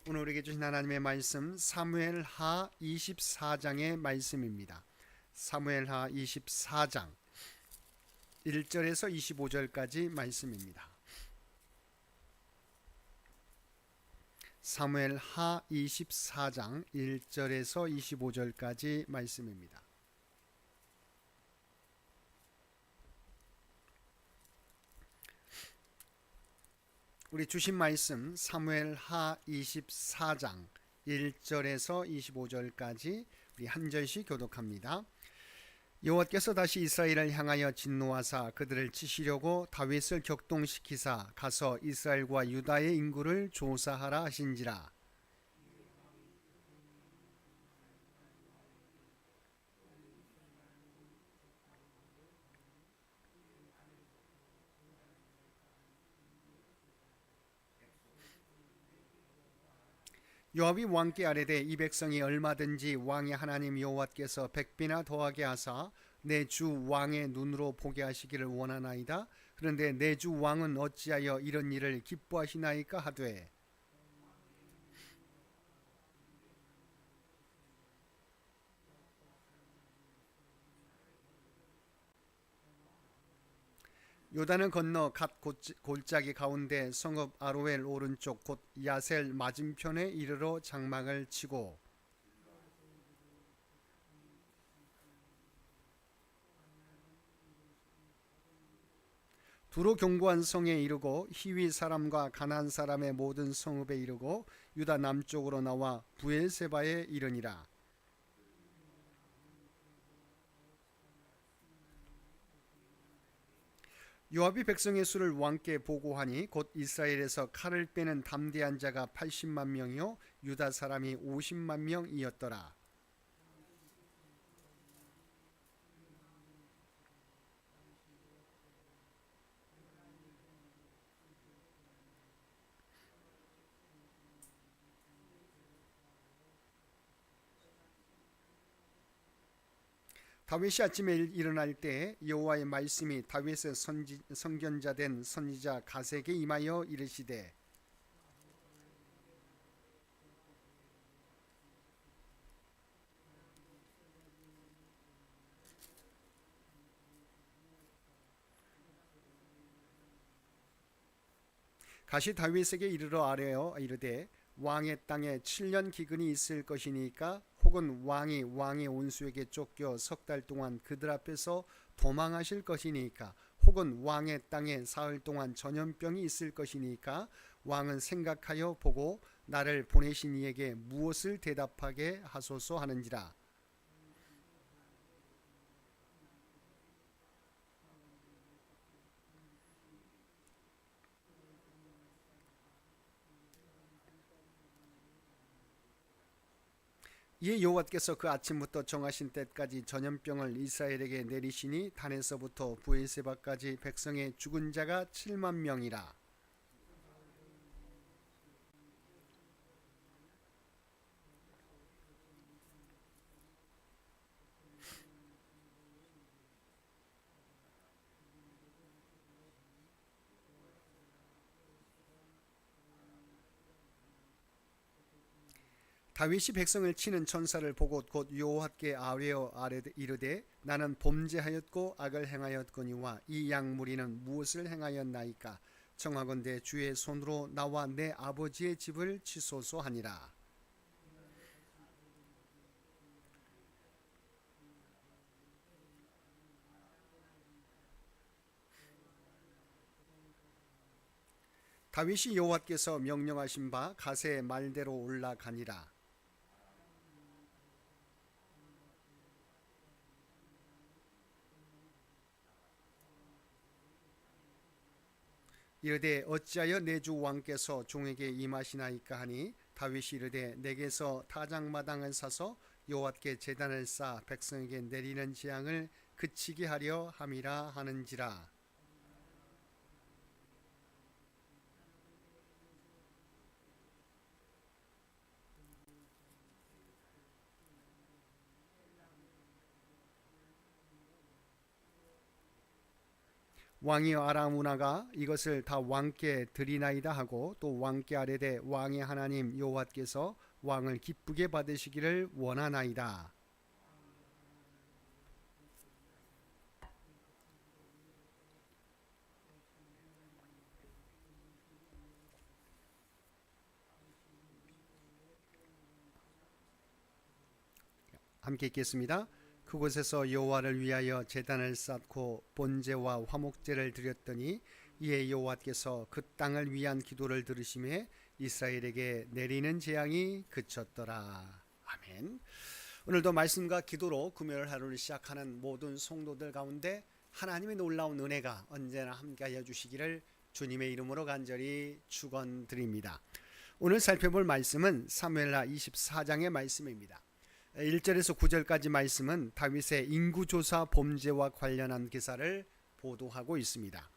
오늘 우리에게 주신 하나님의 말씀 사무엘하 24장의 말씀입니다. 사무엘하 24장 1절에서 25절까지 말씀입니다. 사무엘하 24장 1절에서 25절까지 말씀입니다. 우리 주신 말씀 사무엘하 24장 1절에서 25절까지 우리 한 절씩 교독합니다. 여호와께서 다시 이스라엘을 향하여 진노하사 그들을 치시려고 다윗을 격동시키사 가서 이스라엘과 유다의 인구를 조사하라 하신지라. 요압이 왕께 아뢰되 이 백성이 얼마든지 왕의 하나님 여호와께서 백비나 더하게 하사 내 주 왕의 눈으로 보게 하시기를 원하나이다. 그런데 내 주 왕은 어찌하여 이런 일을 기뻐하시나이까 하되 요단을 건너 갓 골짜기 가운데 성읍 아로엘 오른쪽 곧 야셀 맞은편에 이르러 장막을 치고 두로 견고한 성에 이르고 히위 사람과 가나안 사람의 모든 성읍에 이르고 유다 남쪽으로 나와 부엘세바에 이르니라. 요압이 백성의 수를 왕께 보고하니 곧 이스라엘에서 칼을 빼는 담대한 자가 80만 명이요 유다 사람이 50만 명이었더라. 다윗이 아침에 일어날 때 여호와의 말씀이 다윗의 선견자 된 선지자 갓에게 임하여 이르시되 갓이 다윗에게 이르러 아뢰어 이르되 왕의 땅에 7년 기근이 있을 것이니까 혹은 왕이 왕의 온수에게 쫓겨 석 달 동안 그들 앞에서 도망하실 것이니까 혹은 왕의 땅에 사흘 동안 전염병이 있을 것이니까 왕은 생각하여 보고 나를 보내신 이에게 무엇을 대답하게 하소서 하는지라. 이에 여호와께서 그 아침부터 정하신 때까지 전염병을 이스라엘에게 내리시니 단에서부터 부엘세바까지 백성의 죽은 자가 7만 명이라. 다윗이 백성을 치는 천사를 보고 곧 여호와께 아뢰어 이르되 나는 범죄하였고 악을 행하였거니와 이 양무리는 무엇을 행하였나이까 청하건대 주의 손으로 나와 내 아버지의 집을 치소서 하니라. 다윗이 여호와께서 명령하신 바 갓의 말대로 올라가니라. 이르되 어찌하여 내 주 왕께서 종에게 임하시나이까 하니 다윗이 이르되 내게서 타작마당을 사서 여호와께 제단을 쌓아 백성에게 내리는 재앙을 그치게 하려 함이라 하는지라. 왕이여 아라우나가 이것을 다 왕께 드리나이다 하고 또 왕께 아뢰되 왕의 하나님 여호와께서 왕을 기쁘게 받으시기를 원하나이다. 함께 읽겠습니다. 그곳에서 여호와를 위하여 제단을 쌓고 번제와 화목제를 드렸더니 이에 여호와께서 그 땅을 위한 기도를 들으심에 이스라엘에게 내리는 재앙이 그쳤더라. 아멘. 오늘도 말씀과 기도로 금요일 하루를 시작하는 모든 성도들 가운데 하나님의 놀라운 은혜가 언제나 함께하여 주시기를 주님의 이름으로 간절히 축원드립니다. 오늘 살펴볼 말씀은 사무엘하 24장의 말씀입니다. 1절에서 9절까지 말씀은 다윗의 인구조사 범죄와 관련한 기사를 보도하고 있습니다.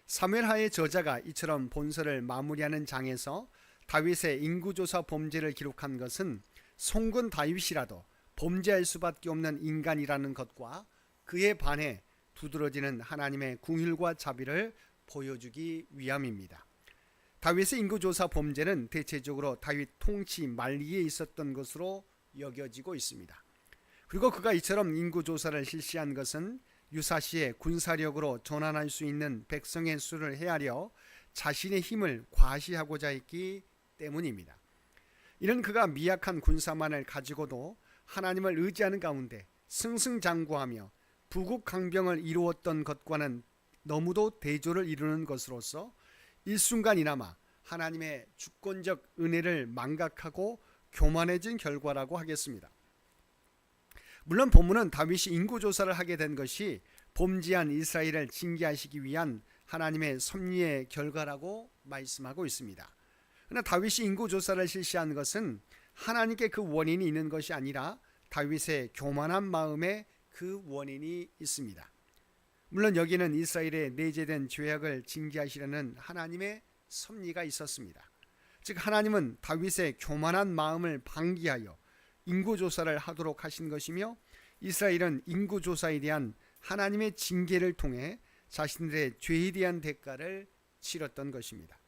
사무엘하의 저자가 이처럼 본서를 마무리하는 장에서 다윗의 인구조사 범죄를 기록한 것은 송근 다윗이라도 범죄할 수밖에 없는 인간이라는 것과 그에 반해 두드러지는 하나님의 궁휼과 자비를 보여주기 위함입니다. 다윗의 인구조사 범죄는 대체적으로 다윗 통치 말기에 있었던 것으로 여겨지고 있습니다. 그리고 그가 이처럼 인구조사를 실시한 것은 유사시에 군사력으로 전환할 수 있는 백성의 수를 헤아려 자신의 힘을 과시하고자 했기 때문입니다. 이런 그가 미약한 군사만을 가지고도 하나님을 의지하는 가운데 승승장구하며 부국강병을 이루었던 것과는 너무도 대조를 이루는 것으로서 일순간이나마 하나님의 주권적 은혜를 망각하고 교만해진 결과라고 하겠습니다. 물론 본문은 다윗이 인구조사를 하게 된 것이 범죄한 이스라엘을 징계하시기 위한 하나님의 섭리의 결과라고 말씀하고 있습니다. 그러나 다윗이 인구조사를 실시한 것은 하나님께 그 원인이 있는 것이 아니라 다윗의 교만한 마음에 그 원인이 있습니다. 물론 여기는 이스라엘의 내재된 죄악을 징계하시려는 하나님의 섭리가 있었습니다. 즉 하나님은 다윗의 교만한 마음을 방기하여 인구조사를 하도록 하신 것이며 이스라엘은 인구조사에 대한 하나님의 징계를 통해 자신들의 죄에 대한 대가를 치렀던 것입니다.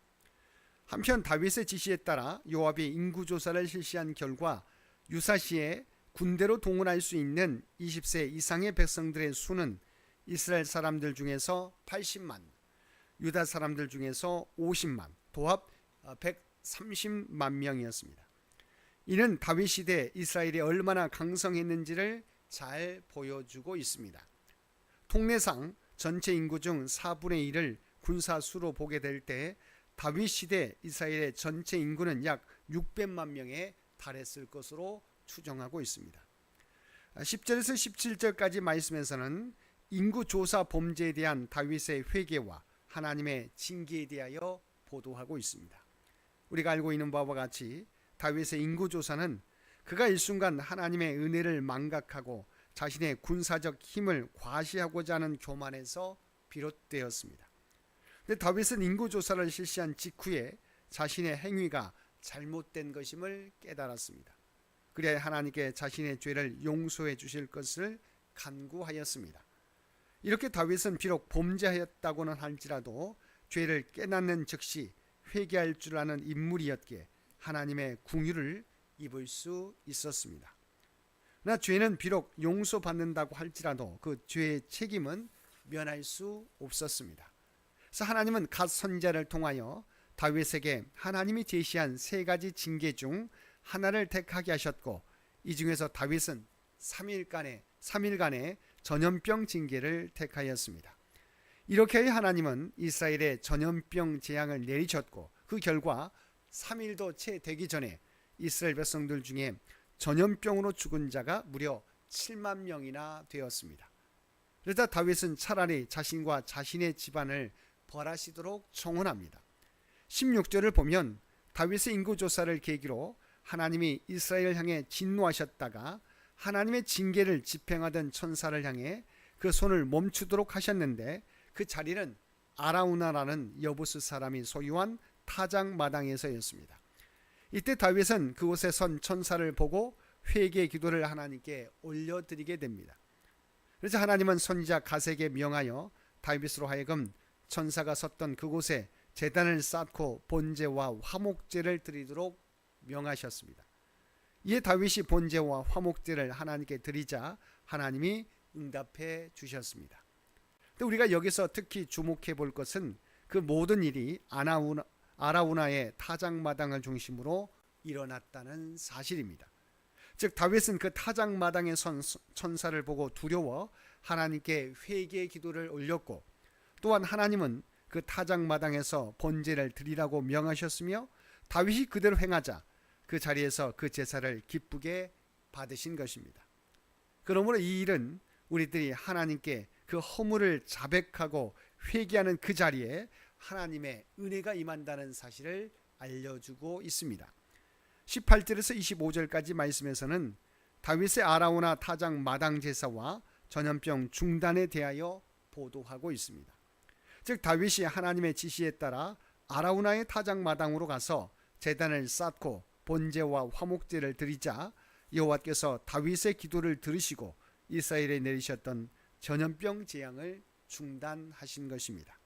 한편 다윗의 지시에 따라 요압이 인구조사를 실시한 결과 유사시에 군대로 동원할 수 있는 20세 이상의 백성들의 수는 이스라엘 사람들 중에서 80만, 유다 사람들 중에서 50만, 도합 130만 명이었습니다. 이는 다윗 시대 이스라엘이 얼마나 강성했는지를 잘 보여주고 있습니다. 통례상 전체 인구 중 4분의 1을 군사수로 보게 될 때 다윗 시대 이스라엘의 전체 인구는 약 600만 명에 달했을 것으로 추정하고 있습니다. 10절에서 17절까지 말씀에서는 인구조사 범죄에 대한 다윗의 회개와 하나님의 징계에 대하여 보도하고 있습니다. 우리가 알고 있는 바와 같이 다윗의 인구조사는 그가 일순간 하나님의 은혜를 망각하고 자신의 군사적 힘을 과시하고자 하는 교만에서 비롯되었습니다. 그런데 다윗은 인구조사를 실시한 직후에 자신의 행위가 잘못된 것임을 깨달았습니다. 그래야 하나님께 자신의 죄를 용서해 주실 것을 간구하였습니다. 이렇게 다윗은 비록 범죄하였다고는 할지라도 죄를 깨닫는 즉시 회개할 줄 아는 인물이었기에 하나님의 궁유를 입을 수 있었습니다. 그러나 죄는 비록 용서받는다고 할지라도 그 죄의 책임은 면할 수 없었습니다. 그래서 하나님은 갓 선지자를 통하여 다윗에게 하나님이 제시한 3가지 징계 중 하나를 택하게 하셨고 이 중에서 다윗은 3일간의 전염병 징계를 택하였습니다. 이렇게 하나님은 이스라엘의 전염병 재앙을 내리셨고 그 결과 3일도 채 되기 전에 이스라엘 백성들 중에 전염병으로 죽은 자가 무려 7만 명이나 되었습니다. 그러자 다윗은 차라리 자신과 자신의 집안을 벌하시도록 청원합니다. 16절을 보면 다윗의 인구조사를 계기로 하나님이 이스라엘을 향해 진노하셨다가 하나님의 징계를 집행하던 천사를 향해 그 손을 멈추도록 하셨는데 그 자리는 아라우나라는 여부스 사람이 소유한 타작 마당에서였습니다. 이때 다윗은 그곳에 선 천사를 보고 회개 기도를 하나님께 올려드리게 됩니다. 그래서 하나님은 선지자 갓에게 명하여 다윗으로 하여금 천사가 섰던 그곳에 제단을 쌓고 번제와 화목제를 드리도록 명하셨습니다. 이에 다윗이 번제와 화목제를 하나님께 드리자 하나님이 응답해 주셨습니다. 우리가 여기서 특히 주목해 볼 것은 그 모든 일이 아라우나의 타작마당을 중심으로 일어났다는 사실입니다. 즉 다윗은 그 타작마당에 선 천사를 보고 두려워 하나님께 회개의 기도를 올렸고, 또한 하나님은 그 타작마당에서 번제를 드리라고 명하셨으며 다윗이 그대로 행하자 그 자리에서 그 제사를 기쁘게 받으신 것입니다. 그러므로 이 일은 우리들이 하나님께 그 허물을 자백하고 회개하는 그 자리에 하나님의 은혜가 임한다는 사실을 알려주고 있습니다. 18절에서 25절까지 말씀에서는 다윗의 아라우나 타작 마당 제사와 전염병 중단에 대하여 보도하고 있습니다. 즉 다윗이 하나님의 지시에 따라 아라우나의 타작 마당으로 가서 제단을 쌓고 번제와 화목제를 드리자 여호와께서 다윗의 기도를 들으시고 이스라엘에 내리셨던 전염병 재앙을 중단하신 것입니다.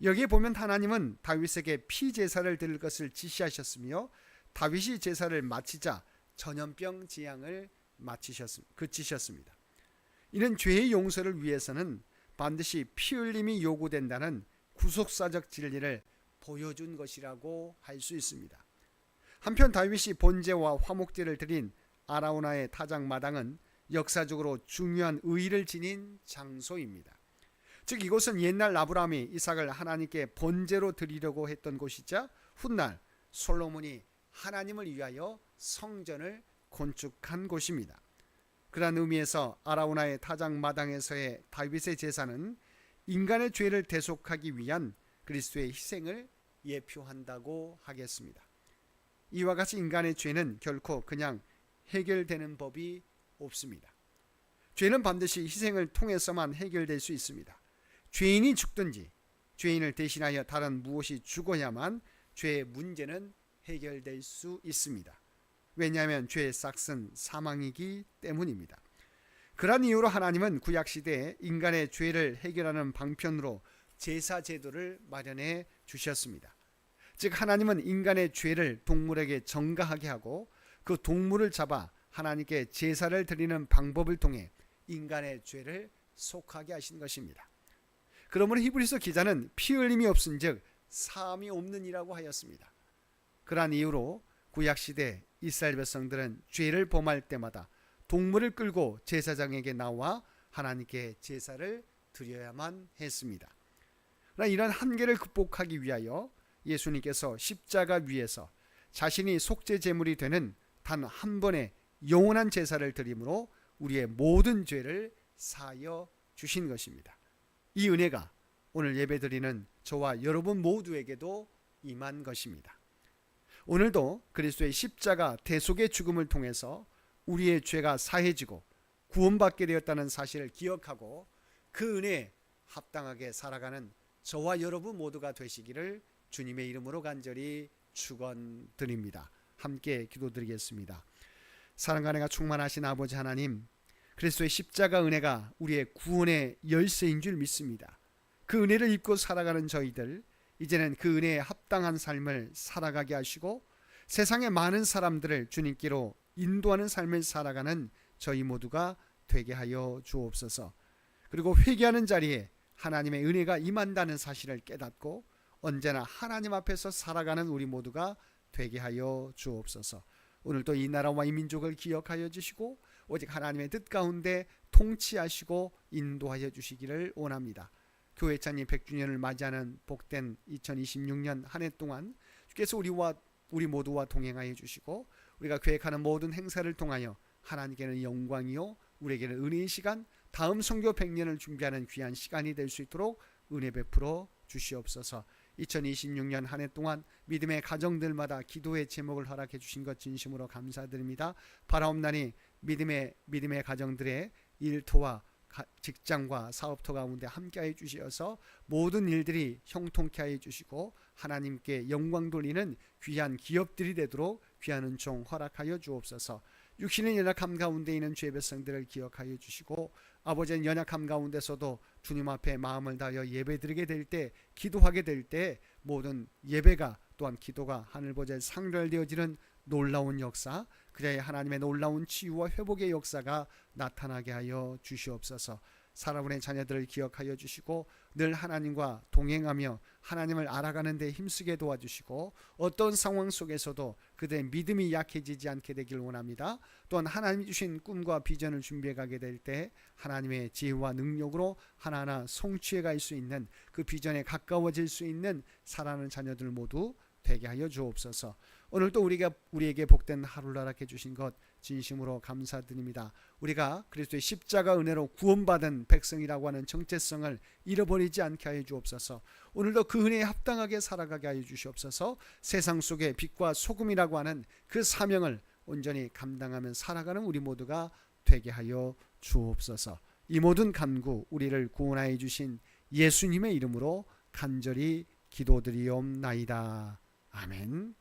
여기에 보면 하나님은 다윗에게 피제사를 드릴 것을 지시하셨으며 다윗이 제사를 마치자 전염병 재앙을 그치셨습니다. 이는 죄의 용서를 위해서는 반드시 피 흘림이 요구된다는 구속사적 진리를 보여준 것이라고 할 수 있습니다. 한편 다윗이 번제와 화목제를 드린 아라우나의 타작 마당은 역사적으로 중요한 의의를 지닌 장소입니다. 즉 이곳은 옛날 아브라함이 이삭을 하나님께 번제로 드리려고 했던 곳이자 훗날 솔로몬이 하나님을 위하여 성전을 건축한 곳입니다. 그러한 의미에서 아라우나의 타작 마당에서의 다윗의 제사는 인간의 죄를 대속하기 위한 그리스도의 희생을 예표한다고 하겠습니다. 이와 같이 인간의 죄는 결코 그냥 해결되는 법이 없습니다. 죄는 반드시 희생을 통해서만 해결될 수 있습니다. 죄인이 죽든지 죄인을 대신하여 다른 무엇이 죽어야만 죄의 문제는 해결될 수 있습니다. 왜냐하면 죄의 싹은 사망이기 때문입니다. 그러한 이유로 하나님은 구약시대에 인간의 죄를 해결하는 방편으로 제사 제도를 마련해 주셨습니다. 즉 하나님은 인간의 죄를 동물에게 전가하게 하고 그 동물을 잡아 하나님께 제사를 드리는 방법을 통해 인간의 죄를 속하게 하신 것입니다. 그러므로 히브리서 기자는 피 흘림이 없은즉 사함이 없느니라고 하였습니다. 그러한 이유로 구약시대 이스라엘 백성들은 죄를 범할 때마다 동물을 끌고 제사장에게 나와 하나님께 제사를 드려야만 했습니다. 그러나 이런 한계를 극복하기 위하여 예수님께서 십자가 위에서 자신이 속죄 제물이 되는 단 한 번의 영원한 제사를 드림으로 우리의 모든 죄를 사하여 주신 것입니다. 이 은혜가 오늘 예배드리는 저와 여러분 모두에게도 임한 것입니다. 오늘도 그리스도의 십자가 대속의 죽음을 통해서 우리의 죄가 사해지고 구원받게 되었다는 사실을 기억하고 그 은혜에 합당하게 살아가는 저와 여러분 모두가 되시기를 주님의 이름으로 간절히 축원드립니다. 함께 기도드리겠습니다. 사랑과 은혜가 충만하신 아버지 하나님, 그리스도의 십자가 은혜가 우리의 구원의 열쇠인 줄 믿습니다. 그 은혜를 입고 살아가는 저희들, 이제는 그 은혜에 합당한 삶을 살아가게 하시고 세상의 많은 사람들을 주님께로 인도하는 삶을 살아가는 저희 모두가 되게 하여 주옵소서. 그리고 회개하는 자리에 하나님의 은혜가 임한다는 사실을 깨닫고 언제나 하나님 앞에서 살아가는 우리 모두가 되게 하여 주옵소서. 오늘도 이 나라와 이 민족을 기억하여 주시고 오직 하나님의 뜻 가운데 통치하시고 인도하여 주시기를 원합니다. 교회 창립 100주년을 맞이하는 복된 2026년 한 해 동안 주께서 우리 모두와 동행하여 주시고 우리가 계획하는 모든 행사를 통하여 하나님께는 영광이요 우리에게는 은혜의 시간, 다음 선교 100년을 준비하는 귀한 시간이 될 수 있도록 은혜 베풀어 주시옵소서. 2026년 한 해 동안 믿음의 가정들마다 기도의 제목을 허락해 주신 것 진심으로 감사드립니다. 바라옵나니 믿음의 가정들의 일터와 직장과 사업터 가운데 함께하여 주시어서 모든 일들이 형통케 하여 주시고 하나님께 영광 돌리는 귀한 기업들이 되도록 귀한 은총 허락하여 주옵소서. 육신의 연약함 가운데 있는 죄 백성들을 기억하여 주시고 아버지는 연약함 가운데서도 주님 앞에 마음을 다하여 예배드리게 될 때, 기도하게 될 때 모든 예배가 또한 기도가 하늘보좌에 상달되어지는 놀라운 역사, 그자의 하나님의 놀라운 치유와 회복의 역사가 나타나게 하여 주시옵소서. 사랑하는 자녀들을 기억하여 주시고 늘 하나님과 동행하며 하나님을 알아가는 데 힘쓰게 도와주시고 어떤 상황 속에서도 그들의 믿음이 약해지지 않게 되길 원합니다. 또한 하나님이 주신 꿈과 비전을 준비해 가게 될 때 하나님의 지혜와 능력으로 하나하나 성취해 갈 수 있는, 그 비전에 가까워질 수 있는 사랑하는 자녀들 모두 되게 하여 주옵소서. 오늘도 우리에게 복된 하루를 허락해 주신 것 진심으로 감사드립니다. 우리가 그리스도의 십자가 은혜로 구원받은 백성이라고 하는 정체성을 잃어버리지 않게 하여 주옵소서. 오늘도 그 은혜에 합당하게 살아가게 하여 주시옵소서. 세상 속에 빛과 소금이라고 하는 그 사명을 온전히 감당하며 살아가는 우리 모두가 되게 하여 주옵소서. 이 모든 간구 우리를 구원하여 주신 예수님의 이름으로 간절히 기도드리옵나이다. 아멘.